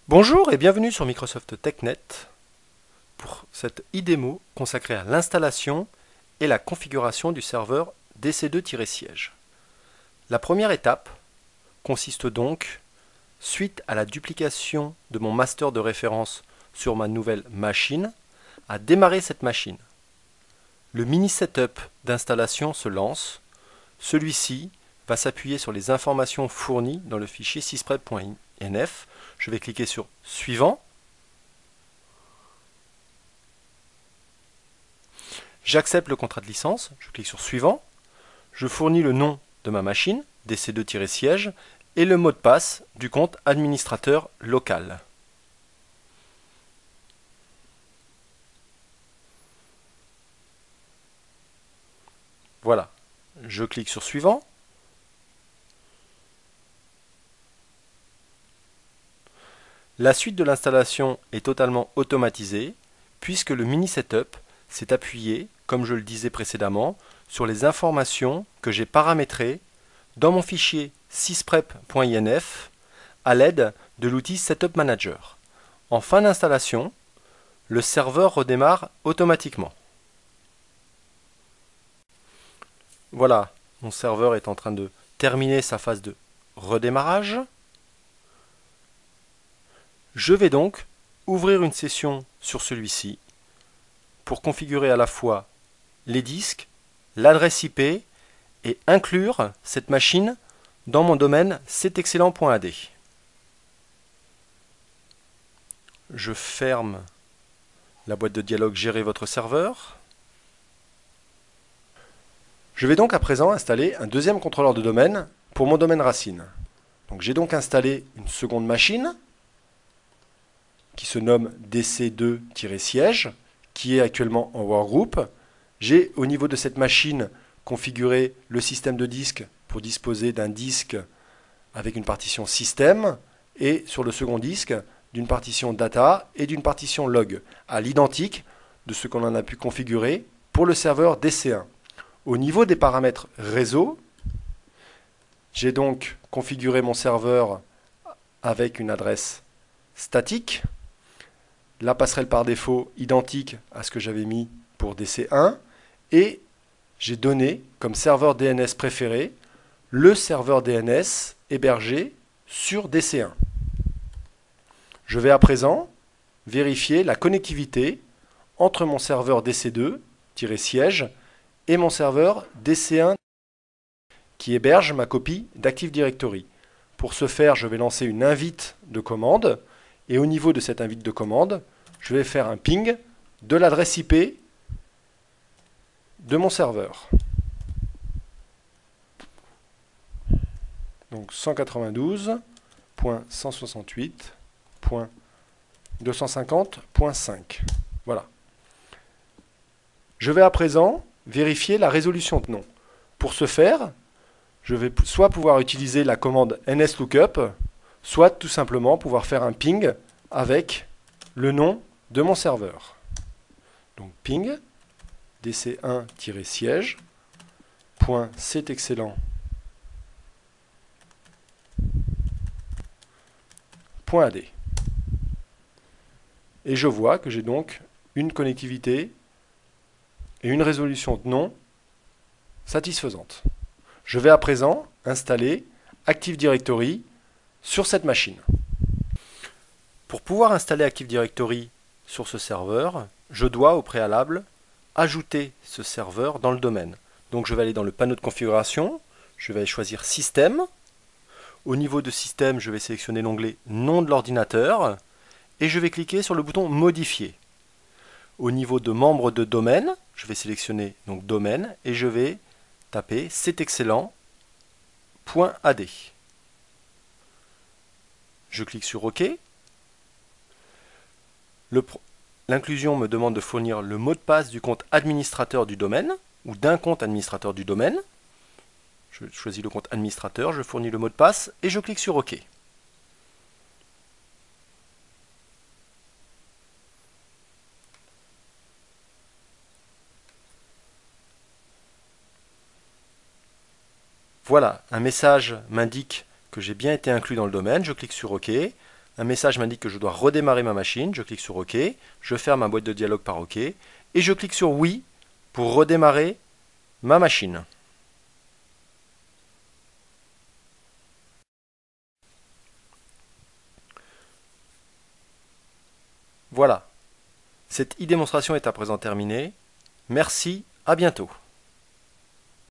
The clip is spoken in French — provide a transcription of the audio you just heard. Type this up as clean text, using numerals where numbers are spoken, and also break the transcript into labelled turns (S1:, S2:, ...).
S1: Bonjour et bienvenue sur Microsoft TechNet pour cette e-démo consacrée à l'installation et la configuration du serveur DC2-siège. La première étape consiste donc, suite à la duplication de mon master de référence sur ma nouvelle machine, à démarrer cette machine. Le mini setup d'installation se lance. Celui-ci va s'appuyer sur les informations fournies dans le fichier sysprep.inf. Je vais cliquer sur Suivant. J'accepte le contrat de licence, je clique sur Suivant. Je fournis le nom de ma machine, DC2-siège, et le mot de passe du compte administrateur local. Voilà, je clique sur Suivant. La suite de l'installation est totalement automatisée puisque le mini setup s'est appuyé, comme je le disais précédemment, sur les informations que j'ai paramétrées dans mon fichier sysprep.inf à l'aide de l'outil Setup Manager. En fin d'installation, le serveur redémarre automatiquement. Voilà, mon serveur est en train de terminer sa phase de redémarrage. Je vais donc ouvrir une session sur celui-ci pour configurer à la fois les disques, l'adresse IP et inclure cette machine dans mon domaine ctexcellent.ad. Je ferme la boîte de dialogue Gérer votre serveur. Je vais donc à présent installer un deuxième contrôleur de domaine pour mon domaine racine. Donc j'ai donc installé une seconde machine qui se nomme DC2-siège, qui est actuellement en workgroup. J'ai au niveau de cette machine configuré le système de disque pour disposer d'un disque avec une partition système et sur le second disque d'une partition data et d'une partition log, à l'identique de ce qu'on en a pu configurer pour le serveur DC1. Au niveau des paramètres réseau, j'ai donc configuré mon serveur avec une adresse statique, la passerelle par défaut identique à ce que j'avais mis pour DC1, et j'ai donné comme serveur DNS préféré le serveur DNS hébergé sur DC1. Je vais à présent vérifier la connectivité entre mon serveur DC2-siège et mon serveur DC1 qui héberge ma copie d'Active Directory. Pour ce faire, je vais lancer une invite de commande et au niveau de cette invite de commande, je vais faire un ping de l'adresse IP de mon serveur. Donc 192.168.250.5. Voilà. Je vais à présent vérifier la résolution de nom. Pour ce faire, je vais soit pouvoir utiliser la commande nslookup, soit tout simplement pouvoir faire un ping avec le nom de mon serveur. Donc ping dc1-siège.ctexcellent.ad. Et je vois que j'ai donc une connectivité et une résolution de nom satisfaisante. Je vais à présent installer Active Directory sur cette machine. Pour pouvoir installer Active Directory sur ce serveur, je dois au préalable ajouter ce serveur dans le domaine. Donc je vais aller dans le panneau de configuration, je vais choisir Système. Au niveau de Système, je vais sélectionner l'onglet Nom de l'ordinateur et je vais cliquer sur le bouton Modifier. Au niveau de membres de domaine, je vais sélectionner donc Domaine et je vais taper ctexcellent.ad. Je clique sur OK. L'inclusion me demande de fournir le mot de passe du compte administrateur du domaine ou d'un compte administrateur du domaine. Je choisis le compte administrateur, je fournis le mot de passe et je clique sur OK. Voilà, un message m'indique que j'ai bien été inclus dans le domaine. Je clique sur OK. un message m'indique que je dois redémarrer ma machine. Je clique sur OK, je ferme ma boîte de dialogue par OK, et je clique sur Oui pour redémarrer ma machine. Voilà, cette e-démonstration est à présent terminée. Merci, à bientôt.